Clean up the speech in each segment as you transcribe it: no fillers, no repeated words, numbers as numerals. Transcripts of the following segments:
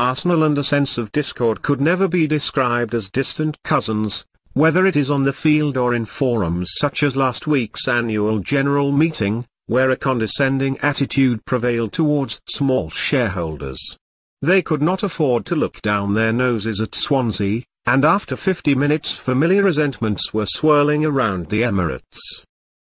Arsenal and a sense of discord could never be described as distant cousins, whether it is on the field or in forums such as last week's annual general meeting, where a condescending attitude prevailed towards small shareholders. They could not afford to look down their noses at Swansea, and after 50 minutes familiar resentments were swirling around the Emirates.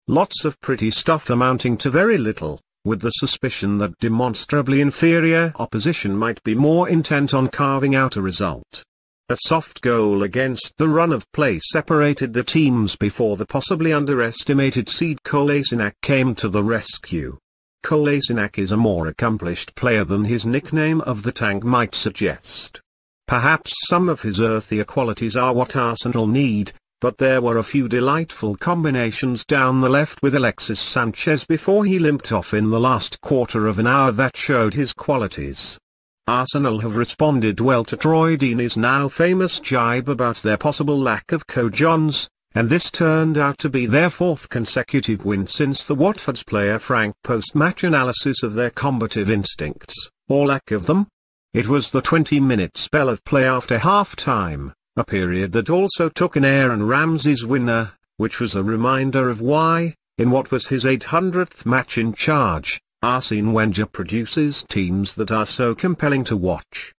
Lots of pretty stuff amounting to very little, with the suspicion that demonstrably inferior opposition might be more intent on carving out a result. A soft goal against the run of play separated the teams before the possibly underestimated seed Kolasinac came to the rescue. Kolasinac is a more accomplished player than his nickname of the Tank might suggest. Perhaps some of his earthier qualities are what Arsenal need, but there were a few delightful combinations down the left with Alexis Sanchez before he limped off in the last quarter of an hour that showed his qualities. Arsenal have responded well to Troy Deeney's now famous jibe about their possible lack of cojones, and this turned out to be their fourth consecutive win since the Watford's player Frank post-match analysis of their combative instincts, or lack of them. It was the 20-minute spell of play after half-time, a period that also took in Aaron Ramsey's winner, which was a reminder of why, in what was his 800th match in charge, Arsene Wenger produces teams that are so compelling to watch.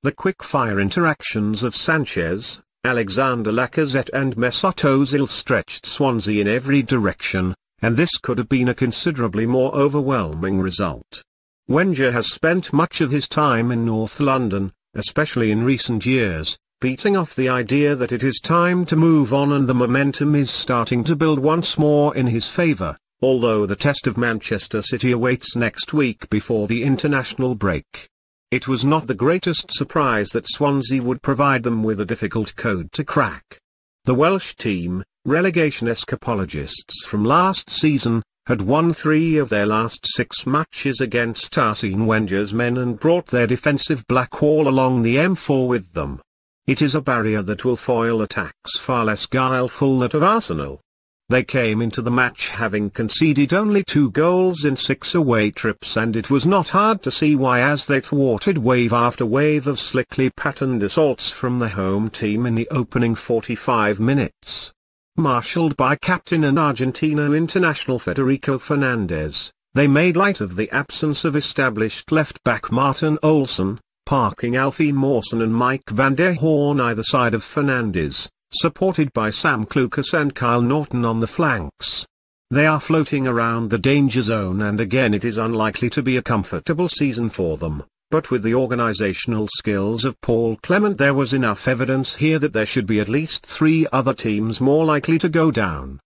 The quick-fire interactions of Sanchez, Alexander Lacazette and Mesut Ozil stretched Swansea in every direction, and this could have been a considerably more overwhelming result. Wenger has spent much of his time in North London, especially in recent years, beating off the idea that it is time to move on, and the momentum is starting to build once more in his favour, although the test of Manchester City awaits next week before the international break. It was not the greatest surprise that Swansea would provide them with a difficult code to crack. The Welsh team, relegation escapologists from last season, had won 3 of their last 6 matches against Arsene Wenger's men and brought their defensive black wall along the M4 with them. It is a barrier that will foil attacks far less guileful than that of Arsenal. They came into the match having conceded only 2 goals in 6 away trips, and it was not hard to see why, as they thwarted wave after wave of slickly patterned assaults from the home team in the opening 45 minutes. Marshalled by captain and Argentino international Federico Fernandez, they made light of the absence of established left-back Martin Olsen, parking Alfie Mawson and Mike van der Horn either side of Fernandez, supported by Sam Clucas and Kyle Norton on the flanks. They are floating around the danger zone, and again it is unlikely to be a comfortable season for them, but with the organisational skills of Paul Clement there was enough evidence here that there should be at least 3 other teams more likely to go down.